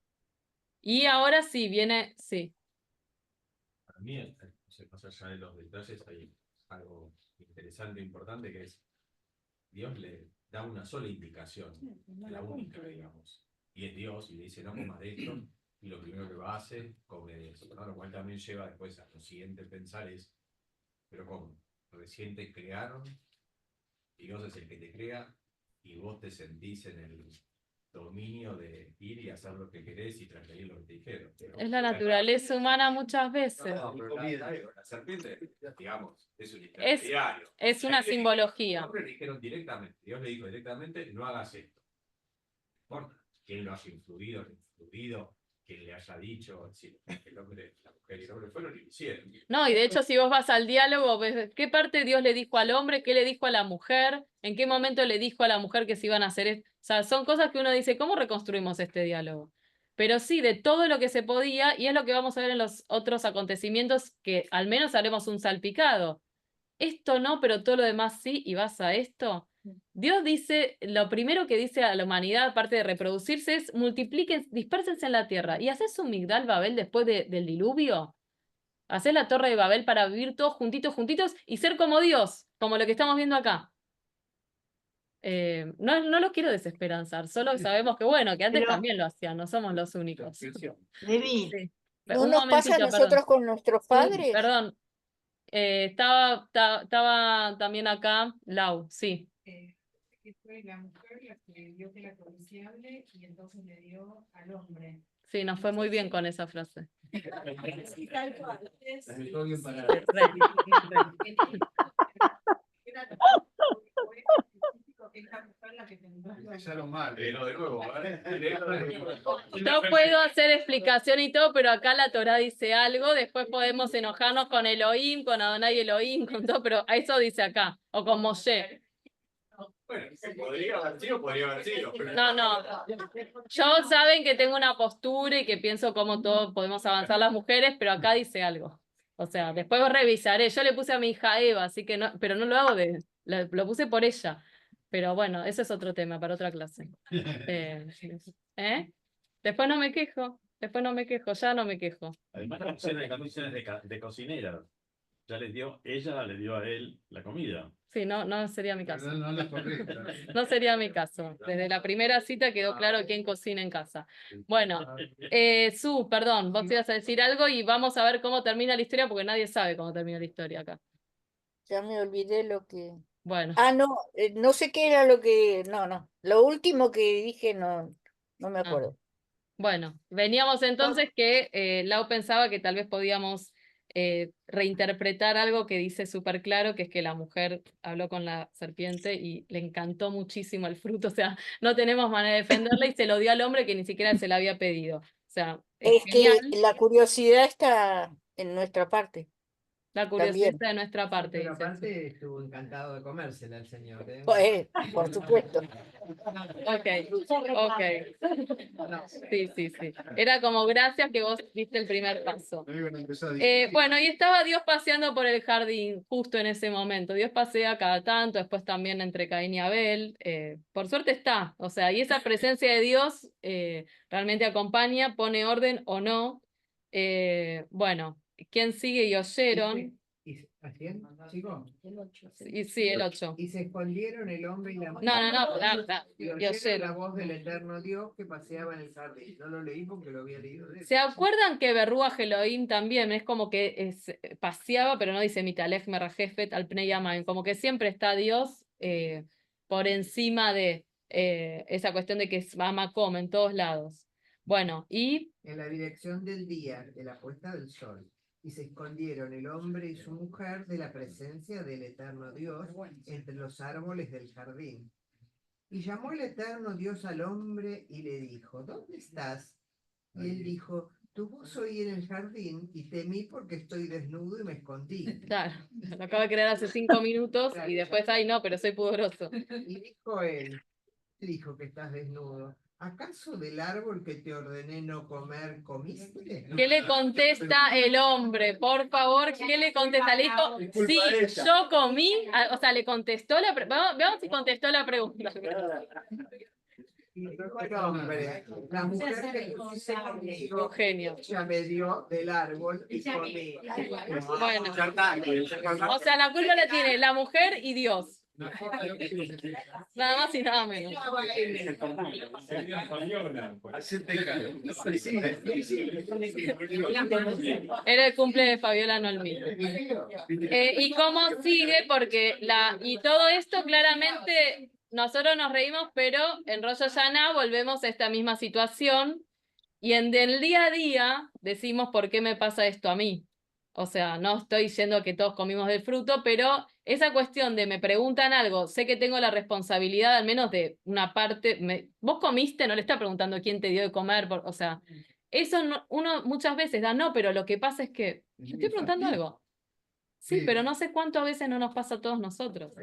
Y ahora sí, sí. Para mí, más allá de los detalles, hay algo interesante e importante que es, Dios le da una sola indicación, la única, digamos, y es Dios, y le dice, no comas de esto, y lo primero que va a hacer, come de eso, ¿no? Lo cual también lleva después a lo siguiente pensar es, pero ¿cómo? Recién te crearon, Dios es el que te crea, y vos te sentís en el dominio de ir y hacer lo que querés y transgredir lo que te dijeron. Es la naturaleza humana muchas veces. No, pero la serpiente, digamos, es un intermediario. Es una simbología. Los hombres le dijeron directamente, Dios le dijo directamente, no hagas esto. No importa quién lo haya influido, quién le haya dicho, si el hombre, la mujer y el hombre fueron y lo hicieron. No, y de hecho, si vos vas al diálogo, ves qué parte Dios le dijo al hombre, qué le dijo a la mujer, en qué momento le dijo a la mujer que se iban a hacer esto. O sea, son cosas que uno dice, ¿cómo reconstruimos este diálogo? Pero sí, de todo lo que se podía, y es lo que vamos a ver en los otros acontecimientos, que al menos haremos un salpicado. Esto no, pero todo lo demás sí, y vas a esto. Dios dice, lo primero que dice a la humanidad, aparte de reproducirse, es multipliquen, dispérsense en la tierra. ¿Y haces un Migdal Babel después del diluvio? Hacer la torre de Babel para vivir todos juntitos, juntitos y ser como Dios, como lo que estamos viendo acá. No lo quiero desesperanzar, solo sabemos que bueno, que antes también lo hacían, no somos los únicos. Debbie, Sí. ¿no Un nos pasa a momentito, nosotros perdón. con nuestros padres? Perdón. Estaba también acá Lau, sí. Que fue la mujer la que vio que era codiciable y entonces le dio al hombre. Sí, nos fue muy bien con esa frase. Sí, tal cual. Todo bien para... Empezaron mal. Pero de nuevo, ¿vale? Yo puedo hacer explicación y todo, pero acá la Torá dice algo, después podemos enojarnos con Elohim, con Adonai Elohim, con todo, pero eso dice acá, o con Moshe. Bueno, podría haber sido, podría haber sido. Pero... No. Yo saben que tengo una postura y que pienso cómo todos podemos avanzar las mujeres, pero acá dice algo. O sea, después revisaré. Yo le puse a mi hija Eva, así que no, pero no lo hago lo puse por ella. Pero bueno, ese es otro tema para otra clase. Después no me quejo, ya no me quejo. Además, la pusieron en condiciones de cocinera. Ella le dio a él la comida. Sí, no sería mi caso. No la correcta. No sería mi caso. Desde la primera cita quedó claro quién cocina en casa. Bueno, perdón, vos te ibas a decir algo y vamos a ver cómo termina la historia porque nadie sabe cómo termina la historia acá. Ya me olvidé lo que... Bueno. No sé qué era lo que... No. Lo último que dije no me acuerdo. Bueno, veníamos entonces que Lau pensaba que tal vez podíamos reinterpretar algo que dice súper claro, que es que la mujer habló con la serpiente y le encantó muchísimo el fruto, o sea, no tenemos manera de defenderla y se lo dio al hombre que ni siquiera se lo había pedido. O sea, es Es que genial, la curiosidad está en nuestra parte la curiosidad también. está de nuestra parte, Pero dice. aparte estuvo encantado de comérsela el señor, ¿eh? Pues, por supuesto. Ok, ok. Sí, sí, sí. Era como gracias que vos diste el primer paso. Bueno, y estaba Dios paseando por el jardín justo en ese momento. Dios pasea cada tanto, después también entre Caín y Abel. Por suerte está, o sea, y esa presencia de Dios realmente acompaña, pone orden o no. Bueno, ¿quién sigue? Y oyeron. ¿Así es, chicos? Y sí, el 8. Y se escondieron el hombre y la mujer. Y Y oyeron la oyeron. voz del eterno Dios que paseaba en el jardín. No lo leí porque lo había leído de él. ¿Se acuerdan que Berrúa Elohim también es como que paseaba, pero no dice Mitalef Merajefet al Pnei Yamayim, como que siempre está Dios por encima de esa cuestión de que es Mamacom en todos lados? Bueno, y En la dirección del día, de la puesta del sol. Y se escondieron el hombre y su mujer de la presencia del eterno Dios entre los árboles del jardín. Y llamó el eterno Dios al hombre y le dijo, ¿dónde estás? Y él dijo, tu voz oí en el jardín y temí porque estoy desnudo y me escondí. claro, lo acabo de crear hace 5 minutos y después, ay no, pero soy pudoroso. Y dijo él, dijo que estás desnudo. ¿Acaso del árbol que te ordené no comer comiste? ¿Qué le contesta el hombre? Por favor, ¿qué le contesta? Le dijo, sí, yo comí, o sea, le contestó la pregunta. Veamos si contestó la pregunta. Y dijo el hombre, la mujer que pusiste conmigo, Un genio. ella me dio del árbol y comí. Bueno, o sea, la culpa la tiene la mujer y Dios. Nada más y nada menos. Era el cumple de Fabiola, no el mío. ¿Y cómo sigue? Porque y todo esto claramente nosotros nos reímos, pero en Rosh Hashanah volvemos a esta misma situación y en el día a día decimos ¿por qué me pasa esto a mí? O sea, no estoy diciendo que todos comimos del fruto, pero esa cuestión de me preguntan algo, sé que tengo la responsabilidad al menos de una parte, vos comiste, no le está preguntando quién te dio de comer, o sea, eso uno muchas veces da, no, pero lo que pasa es que yo estoy preguntando algo. Sí, pero no sé cuánto a veces no nos pasa a todos nosotros.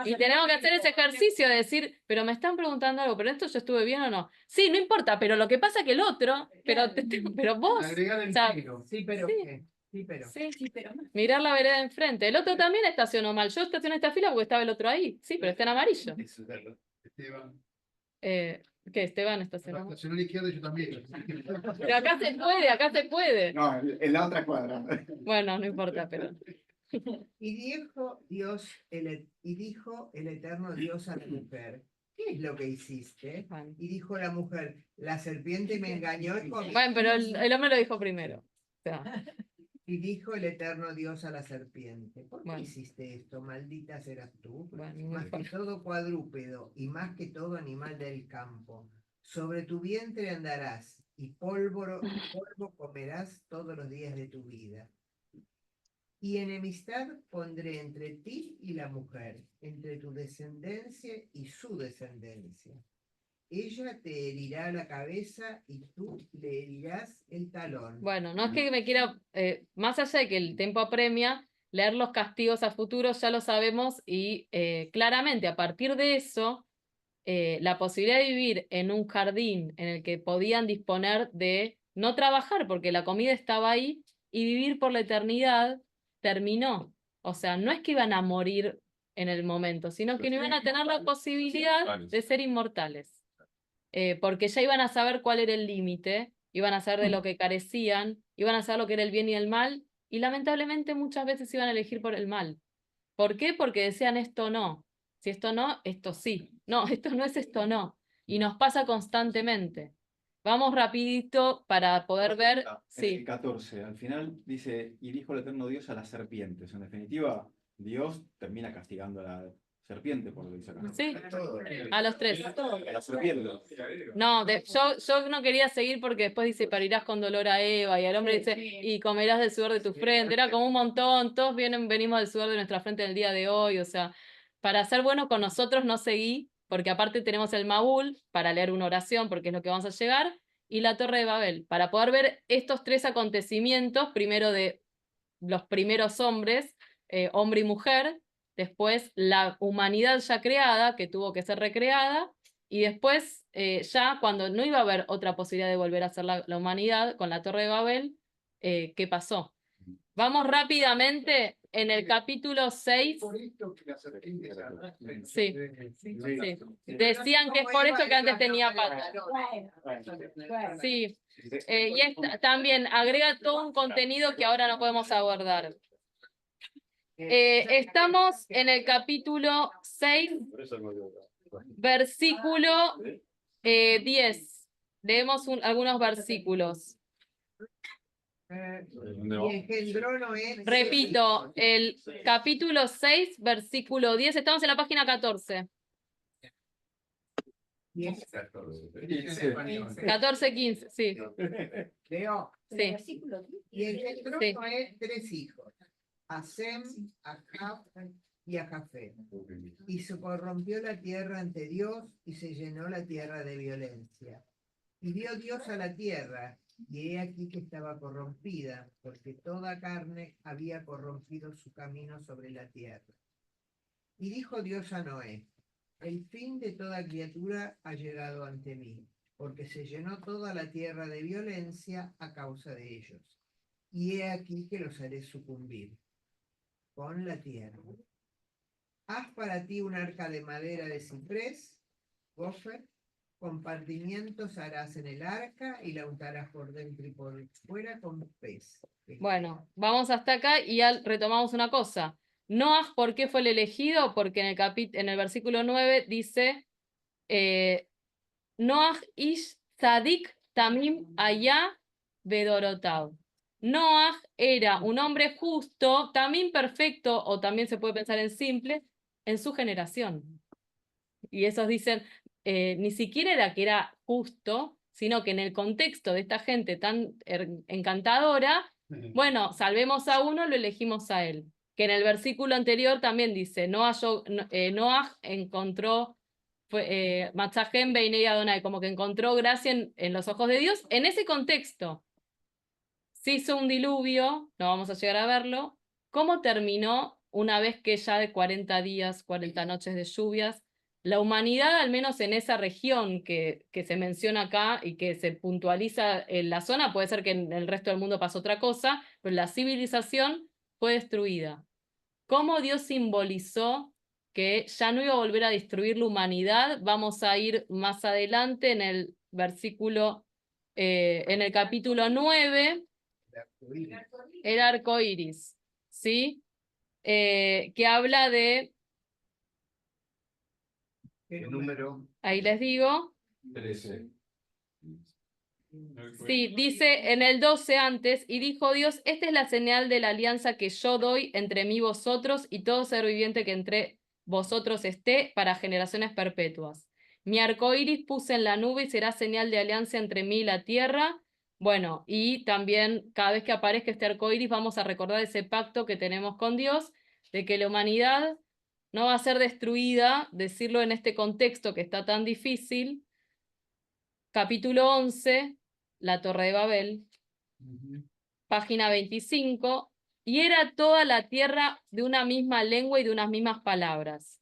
Y tenemos que hacer ese ejercicio de decir, pero me están preguntando algo, pero esto yo estuve bien o no. Sí, no importa, pero lo que pasa es que el otro, pero vos, o sea, Sí, pero sí. ¿qué? Sí, pero. Sí, pero mirar la vereda enfrente. El otro también estacionó mal. Yo estacioné esta fila porque estaba el otro ahí. Sí, pero está en amarillo. Esteban. ¿Qué? Esteban estacionó mal. Estacionó a la izquierda y yo también. Pero acá se puede, acá se puede. No, en la otra cuadra. Bueno, no importa, pero. Y dijo el eterno Dios a la mujer, ¿qué es lo que hiciste? Y dijo la mujer, la serpiente me engañó y comí. Bueno, pero el hombre lo dijo primero. O sea, Y dijo el eterno Dios a la serpiente, ¿por qué Bueno. hiciste esto? Maldita serás tú, bueno, más que todo cuadrúpedo y más que todo animal del campo. Sobre tu vientre andarás y polvo comerás todos los días de tu vida. Y enemistad pondré entre ti y la mujer, entre tu descendencia y su descendencia. Ella te herirá la cabeza y tú le herirás el talón. bueno, no es que me quiera, más allá de que el tiempo apremia, leer los castigos a futuro ya lo sabemos y claramente a partir de eso, la posibilidad de vivir en un jardín en el que podían disponer de no trabajar porque la comida estaba ahí y vivir por la eternidad terminó. O sea, no es que iban a morir en el momento, sino que no iban a tener la posibilidad de ser inmortales. Porque ya iban a saber cuál era el límite, iban a saber de lo que carecían, iban a saber lo que era el bien y el mal, y lamentablemente muchas veces iban a elegir por el mal. ¿Por qué? Porque decían esto no, si esto no, esto sí, no, esto no es esto no, y nos pasa constantemente. Vamos rapidito para poder ver, sí. El 14, al final dice, y dijo el eterno Dios a las serpientes. En definitiva, Dios termina castigando a la serpiente, por lo que dice acá. Sí, a los 3. A la serpiente. No, yo no quería seguir porque después dice, parirás con dolor a Eva, y el hombre dice, y comerás del sudor de tu frente. Era como un montón, todos venimos del sudor de nuestra frente en el día de hoy, o sea, para ser bueno con nosotros no seguí, porque aparte tenemos el Maúl para leer una oración, porque es lo que vamos a llegar, y la Torre de Babel, para poder ver estos 3 acontecimientos, primero de los primeros hombres, hombre y mujer, después la humanidad ya creada, que tuvo que ser recreada, y después ya cuando no iba a haber otra posibilidad de volver a ser la humanidad, con la Torre de Babel, ¿qué pasó? Vamos rápidamente en el capítulo 6. Sí, sí. Decían que es por eso que antes tenía patas. Sí. Y también agrega todo un contenido que ahora no podemos abordar. Estamos en el capítulo 6, versículo 10. Leemos algunos versículos. Y engendró Noé. Repito, el capítulo 6, versículo 10. Estamos en la página 14. 14, 15, sí. Leo. Sí. Y engendró Sí. Noé 3 hijos, a Sem, a Jaf y a Jafet. Y se corrompió la tierra ante Dios y se llenó la tierra de violencia. Y vio Dios a la tierra, y he aquí que estaba corrompida, porque toda carne había corrompido su camino sobre la tierra. Y dijo Dios a Noé: el fin de toda criatura ha llegado ante mí, porque se llenó toda la tierra de violencia a causa de ellos. Y he aquí que los haré sucumbir con la tierra. Haz para ti un arca de madera de ciprés, gofer, compartimientos harás en el arca y la untarás por dentro y por fuera con pez. Bueno, vamos hasta acá y ya retomamos una cosa. Noaj, ¿por qué fue el elegido? Porque en el versículo 9 dice, Noaj ish tzadik tamim allá bedorotav. Noaj era un hombre justo, también perfecto, o también se puede pensar en simple, en su generación. Y esos dicen, ni siquiera era que era justo, sino que en el contexto de esta gente tan encantadora, bueno, salvemos a uno, lo elegimos a él. Que en el versículo anterior también dice, Noaj encontró, Matzahem Beinei Adonai, como que encontró gracia en los ojos de Dios. En ese contexto, se hizo un diluvio, no vamos a llegar a verlo. ¿Cómo terminó una vez que ya de 40 días, 40 noches de lluvias, la humanidad, al menos en esa región que se menciona acá y que se puntualiza en la zona, puede ser que en el resto del mundo pasó otra cosa, pero la civilización fue destruida? ¿Cómo Dios simbolizó que ya no iba a volver a destruir la humanidad? Vamos a ir más adelante en el versículo, en el capítulo 9, el arco iris, ¿sí? Que habla de... ¿Qué número? Ahí les digo. 13. Sí, dice en el 12 antes, y dijo Dios, esta es la señal de la alianza que yo doy entre mí y vosotros y todo ser viviente que entre vosotros esté para generaciones perpetuas. Mi arco iris puse en la nube y será señal de alianza entre mí y la tierra. Bueno, y también cada vez que aparezca este arco iris vamos a recordar ese pacto que tenemos con Dios de que la humanidad no va a ser destruida, decirlo en este contexto que está tan difícil. Capítulo 11, la Torre de Babel, página 25, y era toda la tierra de una misma lengua y de unas mismas palabras.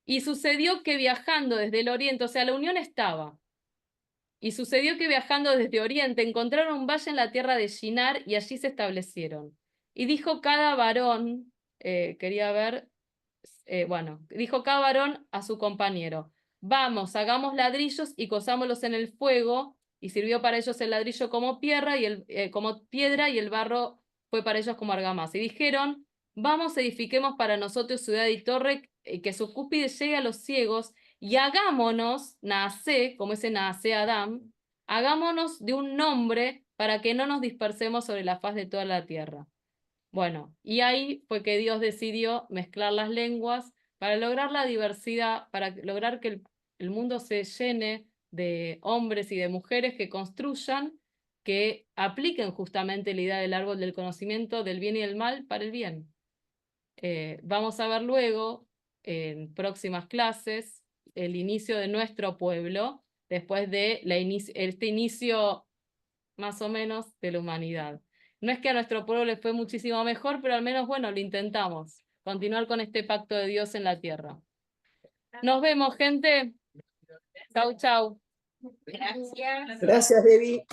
Y sucedió que viajando desde el oriente, o sea, la unión estaba, y sucedió que viajando desde oriente encontraron un valle en la tierra de Shinar y allí se establecieron. Y dijo cada varón, dijo cada varón a su compañero, vamos, hagamos ladrillos y cosámoslos en el fuego, y sirvió para ellos el ladrillo como piedra y el barro fue para ellos como argamasa. Y dijeron, vamos, edifiquemos para nosotros ciudad y torre, que su cúspide llegue a los ciegos, y hagámonos, Naasé, como ese Naasé Adam, hagámonos de un nombre para que no nos dispersemos sobre la faz de toda la tierra. Bueno, y ahí fue que Dios decidió mezclar las lenguas, para lograr la diversidad, para lograr que el mundo se llene de hombres y de mujeres que construyan, que apliquen justamente la idea del árbol del conocimiento del bien y del mal para el bien. Vamos a ver luego, en próximas clases, el inicio de nuestro pueblo, después de este inicio más o menos de la humanidad. No es que a nuestro pueblo le fue muchísimo mejor, pero al menos, bueno, lo intentamos, continuar con este pacto de Dios en la tierra. Nos vemos, gente. Chau, chau. Gracias. Gracias, Debbie.